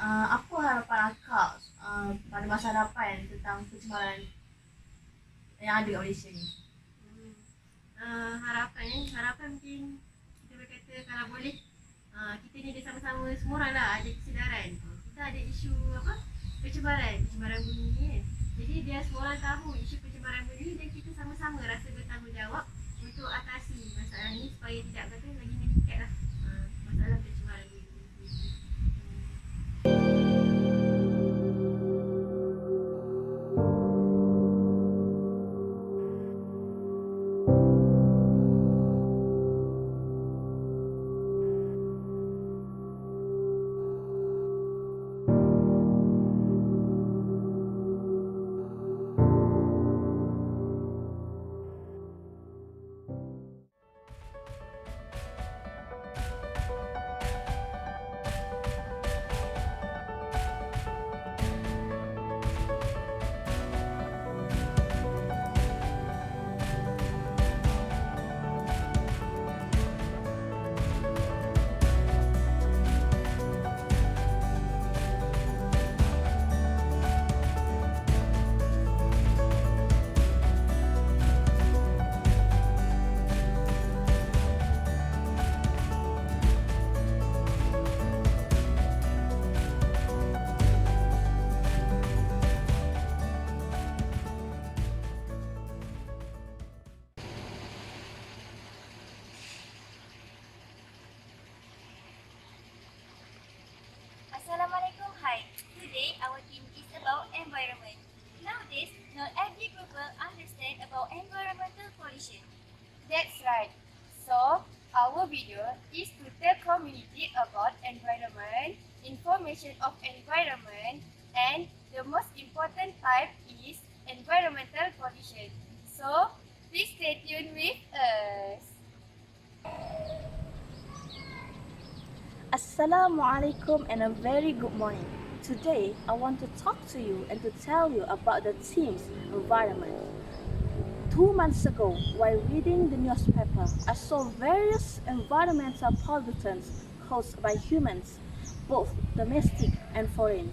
Apa harapan akak pada masa hadapan tentang pencemaran yang ada kat Malaysia ni? Harapan mungkin kita berkata kalau boleh kita ni sama-sama semua orang lah ada kesedaran. Kita ada isu pencemaran bumi ni kan. Jadi biar semua orang tahu isu pencemaran bumi dan kita sama-sama rasa bertanggungjawab untuk atasi masalah ni supaya tidak kata lagi meningkat lah masalah pencemaran bumi. Assalamualaikum, hi. Today our theme is about environment. Nowadays, not every people understand about environmental pollution. That's right. So, our video is to tell community about environment, information of environment, and the most important type is environmental pollution. So, please stay tuned with us. Assalamu alaikum and a very good morning. Today, I want to talk to you and to tell you about the themes environment. 2 months ago, while reading the newspaper, I saw various environmental pollutants caused by humans, both domestic and foreign.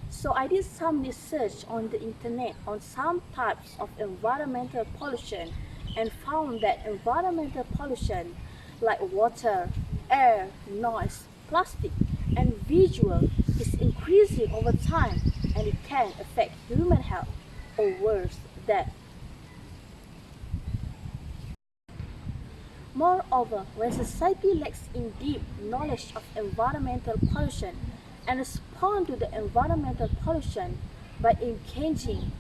So I did some research on the internet on some types of environmental pollution and found that environmental pollution like water, air, noise, plastic, and visual is increasing over time and it can affect human health or worse, death. Moreover, when society lacks in deep knowledge of environmental pollution and respond to the environmental pollution by engaging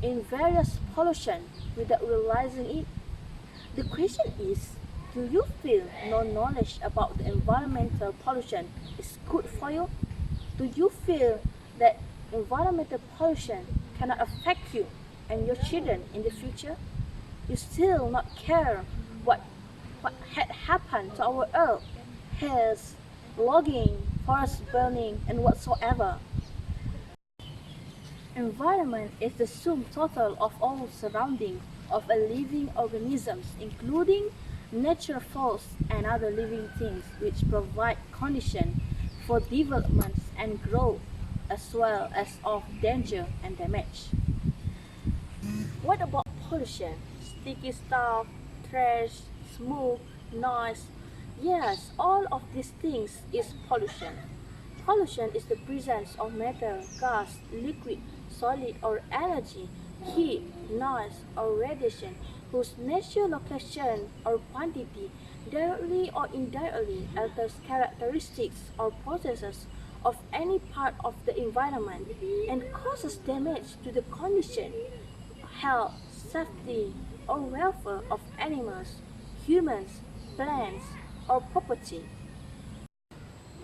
in various pollution without realizing it, the question is, do you feel no knowledge about the environmental pollution is good for you? Do you feel that environmental pollution cannot affect you and your children in the future? You still not care what had happened to our earth, haze, logging, forest burning, and whatsoever. Environment is the sum total of all surroundings of a living organisms, including natural force and other living things which provide conditions for development and growth as well as of danger and damage. What about pollution? Sticky stuff, trash, smoke, noise. Yes, all of these things is pollution. Pollution is the presence of matter, gas, liquid, solid or energy, heat, noise or radiation whose nature, location or quantity directly or indirectly alters characteristics or processes of any part of the environment and causes damage to the condition, health, safety or welfare of animals, humans, plants or property.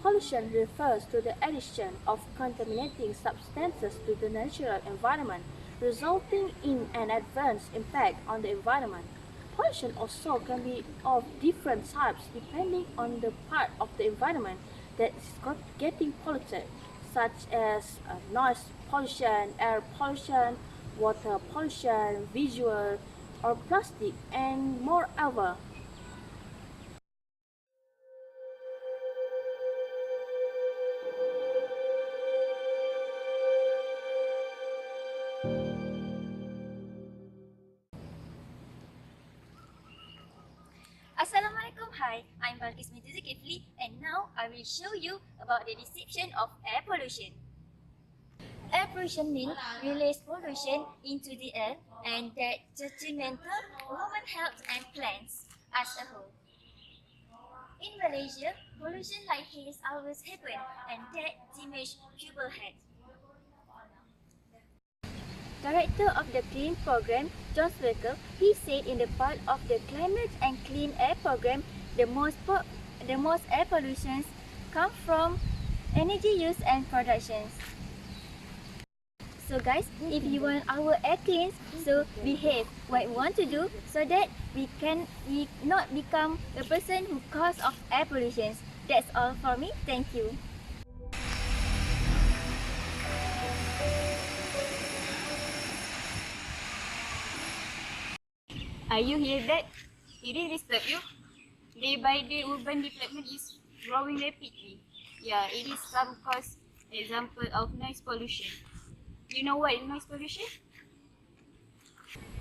Pollution refers to the addition of contaminating substances to the natural environment, resulting in an adverse impact on the environment. Pollution also can be of different types depending on the part of the environment that is getting polluted, such as noise pollution, air pollution, water pollution, visual or plastic, and moreover. Hi, I'm Balqis with Zulkifli, and now I will show you about the deception of air pollution. Air pollution means release pollution into the air and that detrimental human health and plants as a whole. In Malaysia, pollution like haze always happen and that damage people's health. Director of the Clean Program, John Wilker, he said in the part of the Climate and Clean Air Program, the most air pollutions come from energy use and productions. So guys, if you want our air clean, so behave what we want to do so that we not become the person who cause of air pollutions. That's all for me. Thank you. Are you hear that? It will disturb you. Day by day, urban development is growing rapidly. Yeah, it is some cause example of noise pollution. You know what is noise pollution?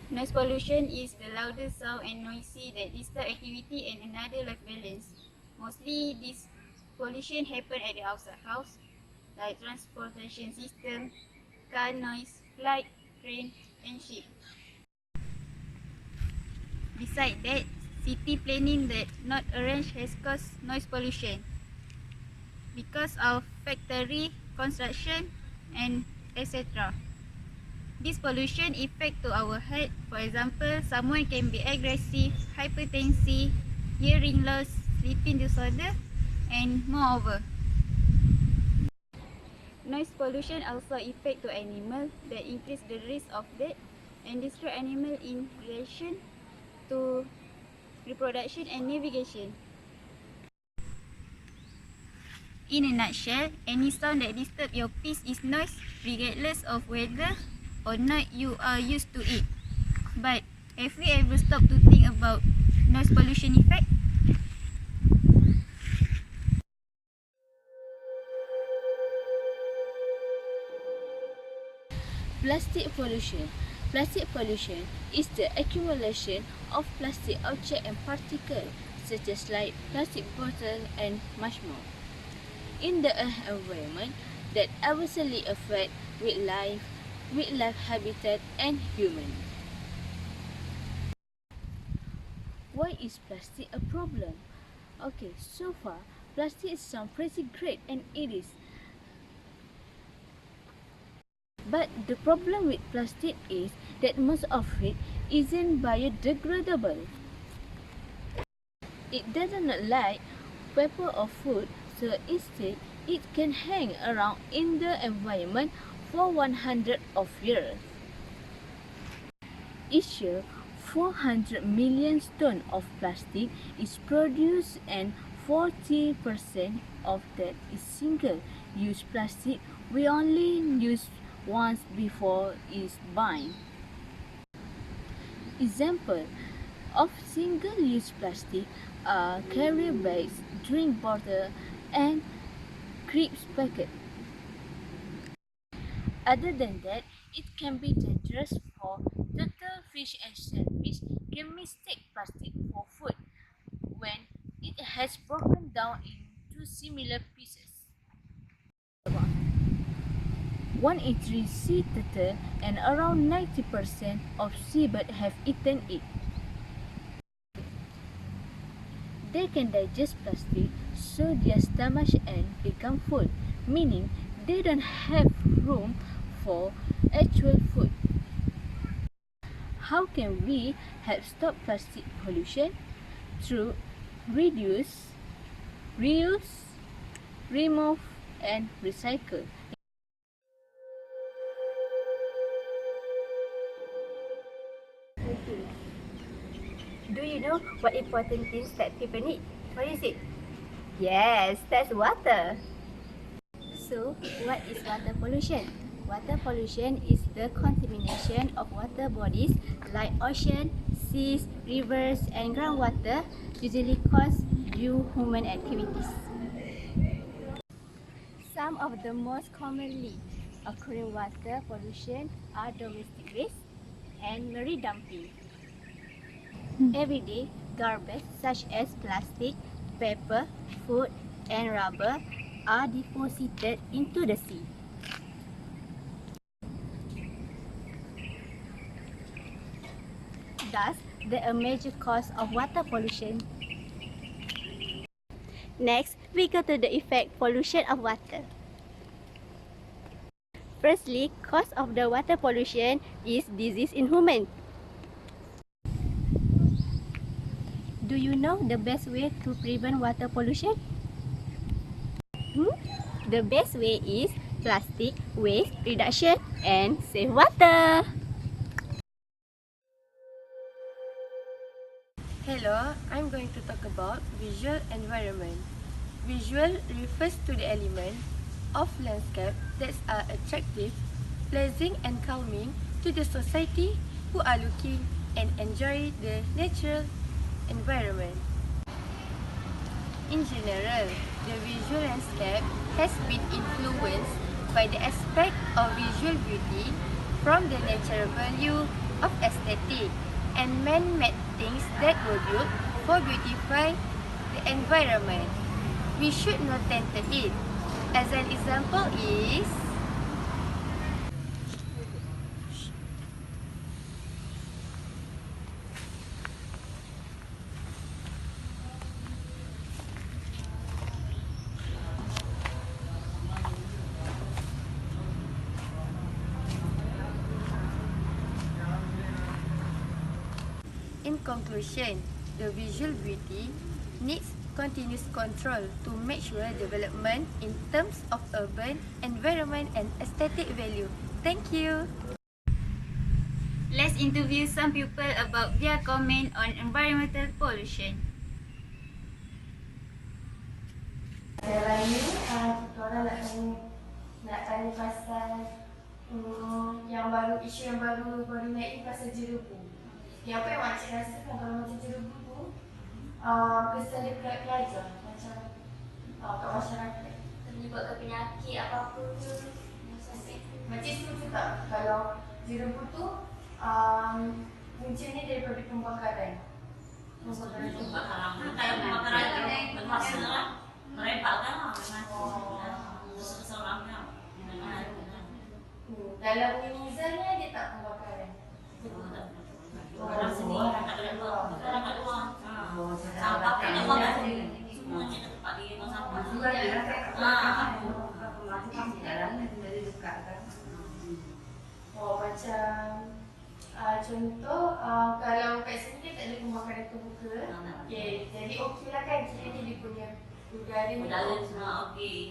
Noise pollution is the loudest sound and noisy that disturb activity and another life balance. Mostly, this pollution happen at the outside house, like transportation system, car noise, flight, train, and ship. Besides that, city planning that not arranged has caused noise pollution because of factory construction and etc. This pollution affect to our health. For example, someone can be aggressive, hypertensive, hearing loss, sleeping disorder, and moreover. Noise pollution also affect to animal that increase the risk of death and destroy animal in relation to reproduction and navigation. In a nutshell, any sound that disturb your peace is noise, regardless of whether or not you are used to it. But have we ever stopped to think about noise pollution effect? Plastic pollution. Plastic pollution is the accumulation of plastic objects and particles such as like plastic bottles and marshmallow in the environment that adversely affect wildlife habitat and human. Why is plastic a problem? Okay, so far plastic sounds pretty great and it is. But the problem with plastic is that most of it isn't biodegradable. It does not like paper or food, so instead it can hang around in the environment for 100 of years. Each year, 400 million tons of plastic is produced and 40% of that is single-use plastic we only use once before it's banned. Example of single-use plastic are carrier bags, drink bottle, and crisps packet. Other than that, it can be dangerous for turtle, fish, and shellfish can mistake plastic for food when it has broken down into similar pieces. 1 in 3 sea turtle and around 90% of seabirds have eaten it. They can digest plastic, so their stomach and become full, meaning they don't have room for actual food. How can we help stop plastic pollution? Through reduce, reuse, remove, and recycle. Do you know what important things that people need? What is it? Yes, that's water. So, what is water pollution? Water pollution is the contamination of water bodies like ocean, seas, rivers, and groundwater, usually caused due human activities. Some of the most commonly occurring water pollution are domestic waste and marine dumping. Every day, garbage such as plastic, paper, food, and rubber are deposited into the sea. Thus, they are a major cause of water pollution. Next, we go to the effect pollution of water. Firstly, cause of the water pollution is disease in humans. Do you know the best way to prevent water pollution? The best way is plastic waste reduction and save water. Hello, I'm going to talk about visual environment. Visual refers to the element of landscape that are attractive, pleasing and calming to the society who are looking and enjoy the natural environment. In general, the visual landscape has been influenced by the aspect of visual beauty from the natural value of aesthetic and man-made things that were built for beautify the environment. We should not tend to it. As an example is in conclusion, the visual beauty needs continuous control to make sure development in terms of urban, environment and aesthetic value. Thank you. Let's interview some people about their comment on environmental pollution. Saya ni, korang nak tanya pasal yang baru, isu yang baru naik ni pasal jerebu. Yang apa yang makcik rasakan kalau macam jerebu tu, kesan dia pelajar macam kat masyarakat. Menyebabkan penyakit apa-apa ke. Makcik setuju tak kalau jerebu tu puncanya daripada pembakaran? Pembakaran tu. Kayak pembakaran berhasil lah. Mereka kan seseorangnya. Dalam minizannya dia tak pembakaran. Orang sini orang kat luar. Sampah kena buang semua je tempat dia buang sampah. Macam contoh kalau kat sini dia tak ada pembakaran terbuka. Okey, jadi okeylah kan kira dia punya udara ni.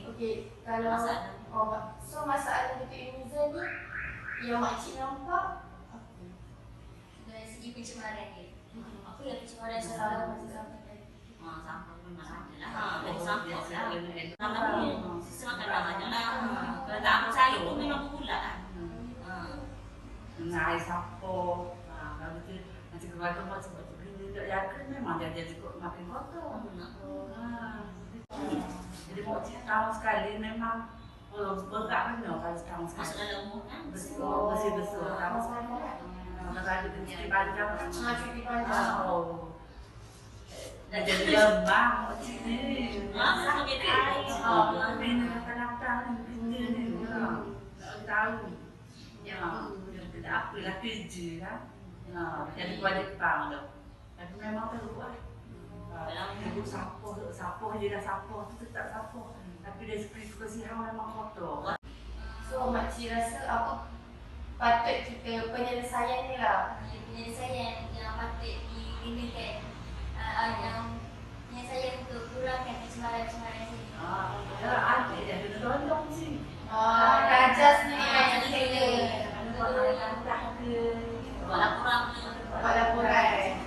Okey, kalau so masalah untuk Indonesia ni yang makcik nampak Dari segi pencemaran dia. Apa yang pencemaran salah macam sampah tadi? Sampah memang sampah lah. Dari sampah lah. Sampah ni sistem akan ramanya lah. Kalau tak apa sayur tu memang berbulat lah. Mengair sampah. Kalau betul macam keluarga buat sebab tu benda tak jaga memang dia makin kotor. Jadi makcik tahu sekali memang berat benar kalau setahun sekali. Masuk dalam umur kan? Bersih-bersih. Tahu sekali kan? Kalau ada cuti panjang. cuti panjang. Dah jadi lembang makcik ni. Sebagai air. Tapi ni datang-datang ni. Tak tahu. Tidak apalah kerja kan. Jadi kewajipan tu. Tapi memang perlu lah. Ibu sampah je dah sampah tu tetap sampah. Tapi dari segi kebersihan memang kotor. So makcik rasa apa patut kita penyelesaian ni lah. Penyelesaian yang patut digunakan. Yang penyelesaian untuk kurangkan pencemaran-pencemaran sini. Ada yang kena tolong sih. Raja sendiri yang kena Buat laporan. buat laporan.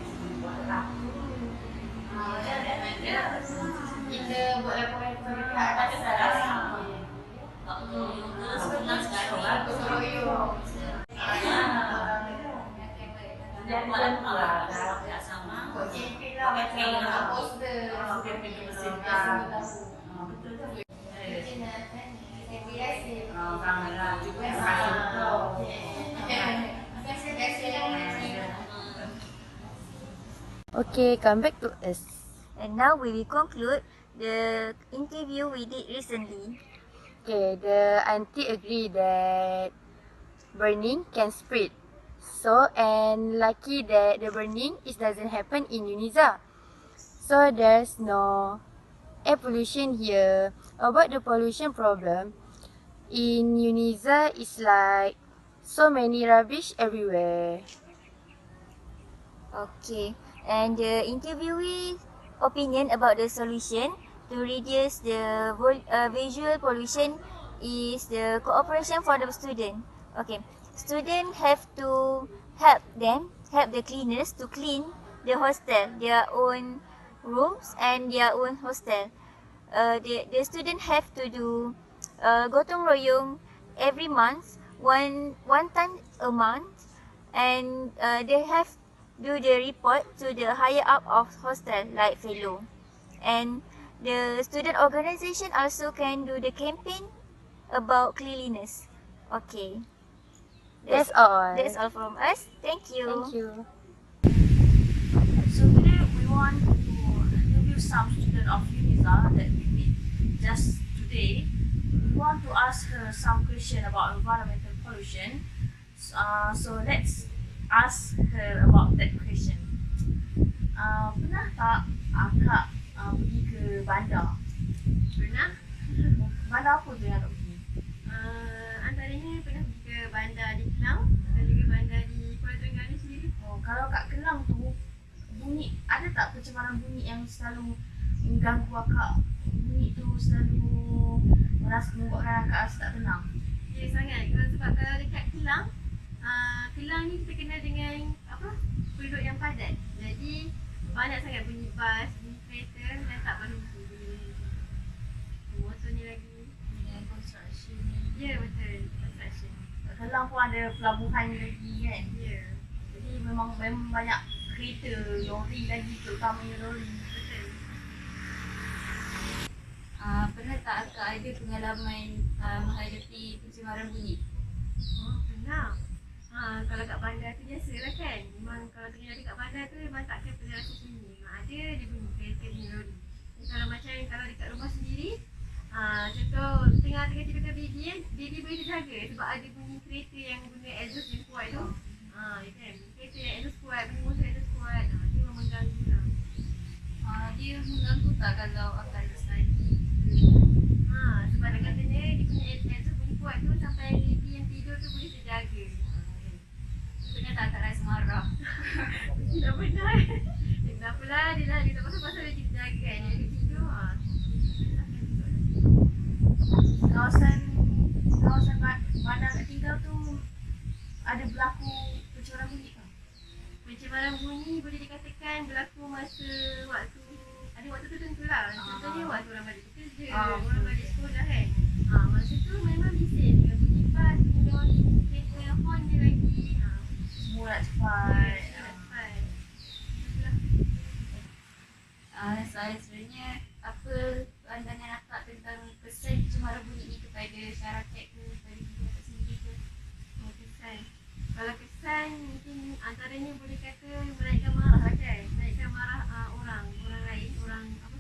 Kita buat laporan kepada pihak atas. Sebulan sekali. Berroyong. Dan buat laporan sama. Buat campaign lah macam poster. Campaign kebersihan. Semua tahu. Betul tak? Saya rasa Kangenlah. Okay, come back to us. And now we will conclude the interview we did recently. Okay, the auntie agree that burning can spread. So, and lucky that the burning doesn't happen in Uniza. So, there's no air pollution here. About the pollution problem, in Uniza, it's like so many rubbish everywhere. Okay, and the interviewee's opinion about the solution to reduce the visual pollution is the cooperation for the student. Okay, students have to help the cleaners to clean the hostel, their own rooms and their own hostel. The student have to do gotong royong every month, one time a month, and they have do the report to the higher up of hostel like fellow. And the student organisation also can do the campaign about cleanliness. Okay. That's all. That's all from us. Thank you. Thank you. So today we want to interview some student of Uniza that we meet just today. We want to ask her some question about environmental pollution. So let's ask her about that question. Pernah tak akak pergi ke bandar? Pernah? Bandar apa tu yang akak pergi? Antaranya pernah pergi ke bandar di Kelang dan juga bandar di Kuala Terengganu sendiri. Kalau kat Kelang tu, bunyi, ada tak pencemaran bunyi yang selalu mengganggu akak? Bunyi tu selalu membuatkan akak rasa tak tenang. Ya, sangat. Sebab kalau dekat Kelang, Kelang ni kita kenal dengan penduduk yang padat. Jadi banyak sangat bunyi bas, bunyi kereta dan tak berhenti. Motor ni lagi dengan construction ni. Ya, betul. Construction. Kelang pun ada pelabuhan lagi kan? Ya. Jadi memang banyak kereta, lori lagi, terutamanya lori. Betul. Pernah tak akak ada pengalaman menghadapi pencemaran bunyi? Pernah. Kalau kat bandar tu biasalah kan. Memang kalau tengah ada kat bandar tu memang takkan pernah rasa sunyi. Ada je bunyi kereta ni lori. Kalau macam kalau dekat rumah sendiri, contoh tengah-tengah tidurkan baby kan, baby boleh terjaga sebab ada bunyi kereta yang guna exhaust yang kuat tu. Ya kan. Kereta yang exhaust kuat, bunyi motor exhaust kuat. Dia memang mengganggu lah. Dia mengganggu tak kalau akak ada study? Sebab dia katanya dia punya exhaust bunyi kuat tu sampai baby yang tidur tu boleh terjaga. Pernah tak akak rasa marah? Tak pernah. Kenapalah dia tak pasal-pasal dia terjaga kan. Dia tidur. Kawasan bandar kat tinggal tu ada berlaku pencemaran bunyi ke? Pencemaran bunyi boleh dikatakan berlaku masa waktu tertentu lah. Contohnya waktu orang balik bekerja, orang balik sekolah kan. Masa tu memang bising dengan bunyi bas, bunyi lori, kereta, horn dia lagi. Semua nak cepat. Saya sebenarnya apa pandangan akak tentang kesan pencemaran bunyi ni kepada syarakat ke, kepada diri akak sendiri ke? Kesan. Kalau kesan mungkin antaranya boleh kata menaikkan marah lah kan. Menaikkan marah orang lain,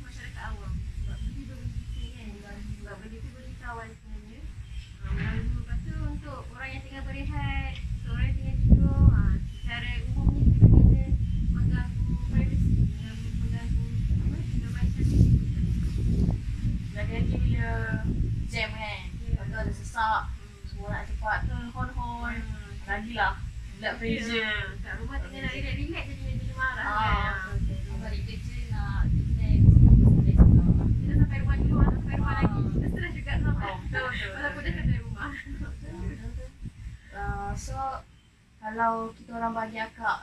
masyarakat awam. Sebab benda tu boleh bising kan. Sebab benda tu boleh kawal sebenarnya. Lalu lepas tu untuk orang yang tengah berehat, orang yang tengah tidur, secara umumnya kita kena mengganggu privacy, mengganggu kebajikan kita. Lagi-lagi bila jam kan, lepas tu ada sesak, semua nak cepat tu, hon-hon. Lagilah, bulat pressure. Kat rumah tengah nak relax-relax jadi marah kan. Balik kerja nak relax, stress juga. Kita sampai rumah dulu, sampai rumah lagi. Kita stress juga sampai. Walaupun dah sampai rumah. So, kalau kita orang bagi akak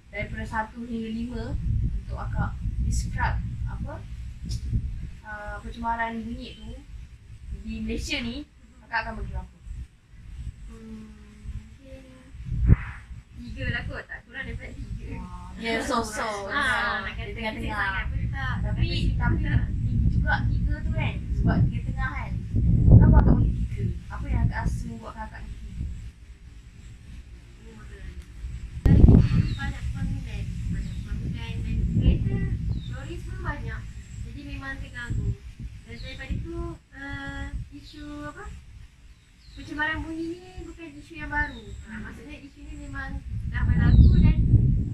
daripada 1 hingga 5 untuk akak describe pencemaran bunyi tu di Malaysia ni, akak akan bagi berapa? Mungkin 3 lah kot, tak kurang daripada 3. Dia so-so. Nak Dia kata tengah-tengah. sangat pun tak. Tapi tinggi juga 3 tu kan. Sebab tengah-tengah kan. Kenapa akak bagi 3? Apa yang akak rasa membuatkan akak bagi 3? Dari kita banyak pembangunan. apa, pencemaran bunyi ni bukan isu yang baru. Maksudnya isu ni memang dah berlaku dan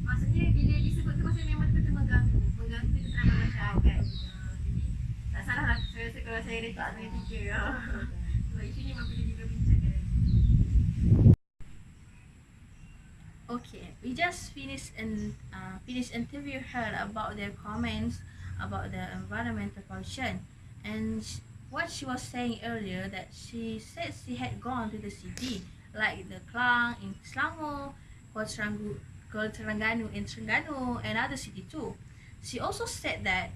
maksudnya bila disebut tu maksudnya memang betul-betul mengganggu ketentraman masyarakat. Jadi tak salah lah saya rasa kalau saya rate sebagai 3. Sebab isu ni memang perlu diperbincangkan. Okay, we just finished interview her about their comments about the environmental pollution, and what she was saying earlier, that she said she had gone to the city like the Klang in Selangor, Kuala Terengganu in Terengganu, and other city too. She also said that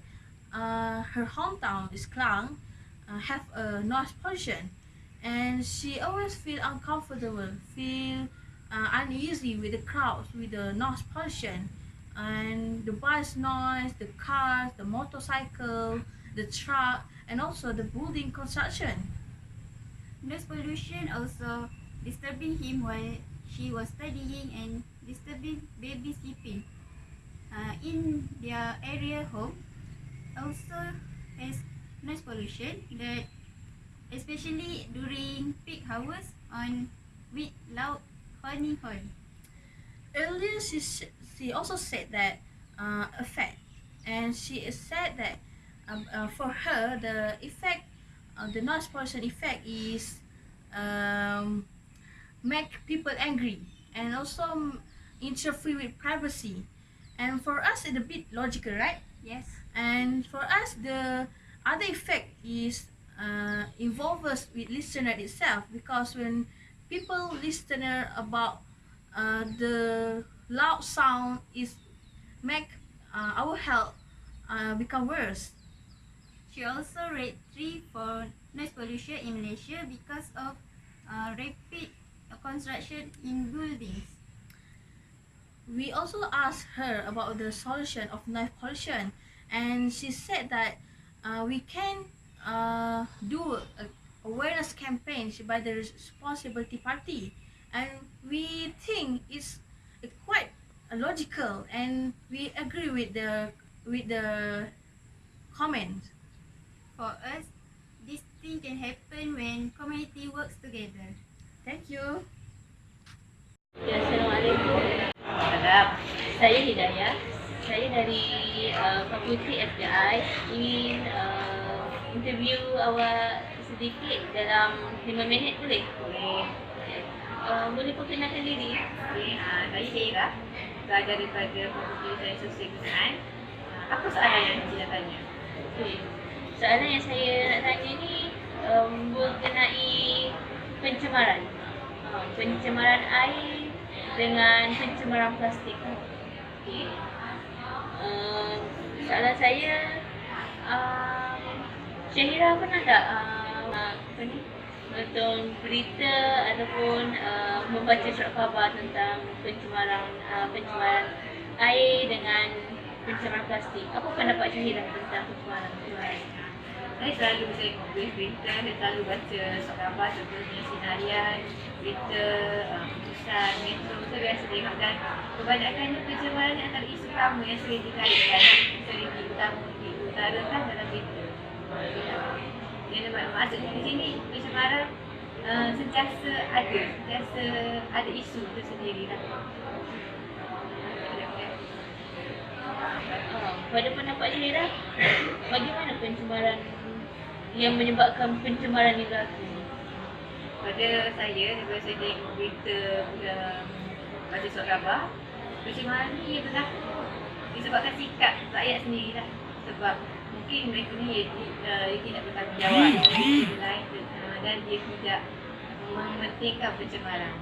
her hometown is Klang, have a noise pollution, and she always feel uncomfortable, feel uneasy with the crowds, with the noise pollution, and the bus noise, the cars, the motorcycle, the truck, and also the building construction. Noise pollution also disturbing him while she was studying and disturbing baby sleeping. In their area home also has noise pollution, that especially during peak hours on with loud honey horn. Earlier, she also said that effect, and she said that for her the effect, the noise pollution effect is make people angry and also interfere with privacy. And for us, it's a bit logical, right? Yes. And for us, the other effect is involves with listener itself, because when people listener about the loud sound is make our health become worse. She also rate 3 for noise pollution in Malaysia because of rapid construction in buildings. We also asked her about the solution of noise pollution, and she said that we can do a awareness campaign by the responsibility party, and we think it's quite logical, and we agree with the comment. For us, this thing can happen when community works together. Thank you. Ya, Assalamualaikum. Saya Hidayah. Saya dari Fakulti FDI. Ingin interview awak sedikit dalam 5 minit boleh? Boleh. Boleh perkenalkan diri? Saya Hira, pelajar daripada Fakulti Sains Sosial Hussin. Apa soalan yang Encik nak tanya? Okay. Soalan yang saya nak tanya ni mengenai pencemaran. Pencemaran air dengan pencemaran plastik. Okay. Soalan saya, Syahira pernah tak nonton berita ataupun membaca surat khabar tentang pencemaran air dengan pencemaran plastik? Apa pendapat Syahira tentang pencemaran air? Saya selalu tengok berita, saya selalu baca surat khabar contohnya Sinarian, berita Putusan, Metro, saya biasa tengok, dan kebanyakannya pencemaran antara isu utama yang sering dikaitkan, sering diutarakan dalam berita. Jadi maksudnya di sini pencemaran sentiasa ada isu itu sendiri lah. Pada pendapat Syahira, bagaimana pencemaran yang menyebabkan pencemaran ini berlaku? Pada saya, daripada saya tengok berita, baca surat khabar, pencemaran ni berlaku disebabkan sikap rakyat sendiri lah. Sebab mungkin mereka ni dia tidak bertanggungjawab lain, dan dia tidak mementingkan pencemaran.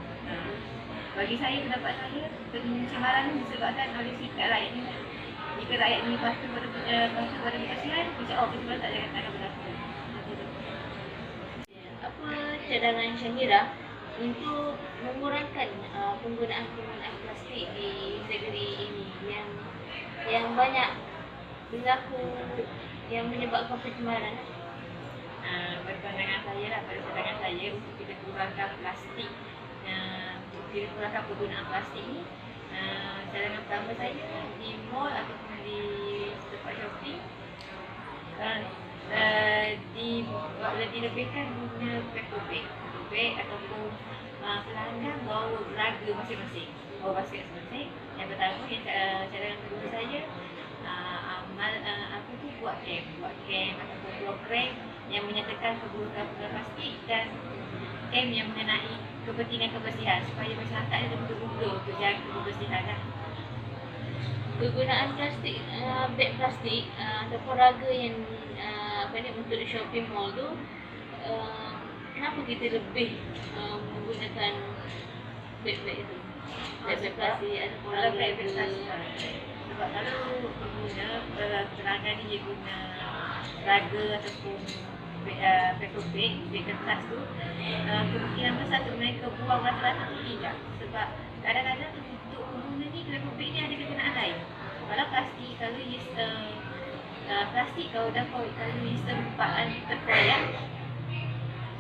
Bagi saya, pendapat saya, pencemaran ni disebabkan oleh sikap rakyat ni. Jika rakyat ni patuh pada kebersihan, insya-Allah pencemaran tak akan berlaku. Apa cadangan Syahira untuk mengurangkan penggunaan plastik di negeri ini yang banyak berlaku yang menyebabkan pencemaran? Pada pandangan saya untuk kita kurangkan plastik, kita kurangkan penggunaan plastik ni, cadangan pertama saya di mall ataupun di tempat shopping, di dilebihkan guna pekobek ataupun pelanggan bawa raga masing-masing, bawa basket masing-masing. Yang pertama, yang cadangan kedua saya aku tu buat camp ataupun program yang menyatakan keburukan plastik dan camp yang mengenai kepentingan kebersihan supaya masyarakat ada betul-betul untuk jaga kebersihan lah. Penggunaan plastik, beg plastik ataupun raga yang untuk di shopping mall tu, kenapa kita lebih menggunakan beg-beg itu? Beg-beg plastik ataupun raga plastik. Sebab kalau pengguna pelanggan ni dia guna raga ataupun beg kertas tu, kemungkinan besar untuk mereka buang rata-rata tu tidak. Sebab kadang-kadang untuk pengguna ni beg ni ada kegunaan lain. Kalau plastik, kalau plastik kalau ia sempatan terkoyak,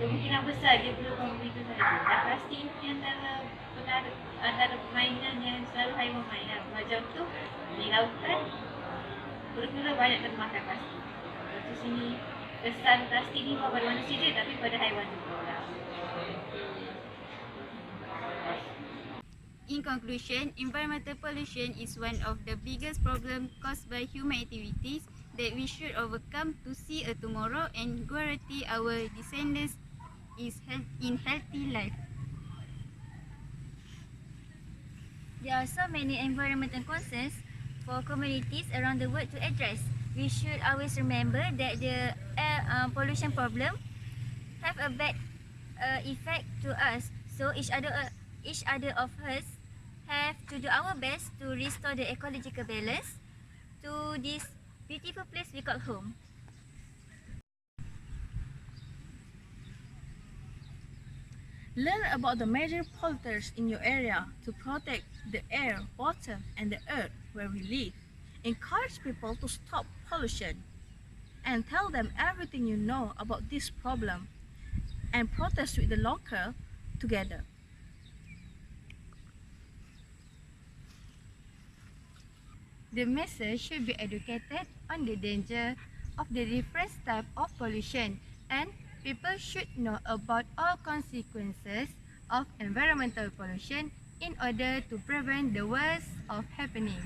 kemungkinan besar dia belum begitu saja. Dan plastik ni antara permainan yang selalu haiwan main lah. Macam tu di lautan bermula banyak termakan plastik. Lepas sini kesan plastik ni bukan pada manusia je tapi pada haiwan juga lah. In conclusion, environmental pollution is one of the biggest problems caused by human activities that we should overcome to see a tomorrow and guarantee our descendants in healthy life. There are so many environmental concerns for communities around the world to address. We should always remember that the air pollution problem have a bad effect to us. So each other of us have to do our best to restore the ecological balance to this beautiful place we call home. Learn about the major polluters in your area to protect the air, water, and the earth where we live. Encourage people to stop pollution and tell them everything you know about this problem and protest with the local together. The masses should be educated on the danger of the different type of pollution, and people should know about all consequences of environmental pollution in order to prevent the worst of happening.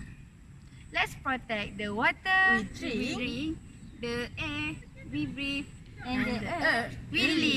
Let's protect the water We drink, the air we breathe, And the earth we live.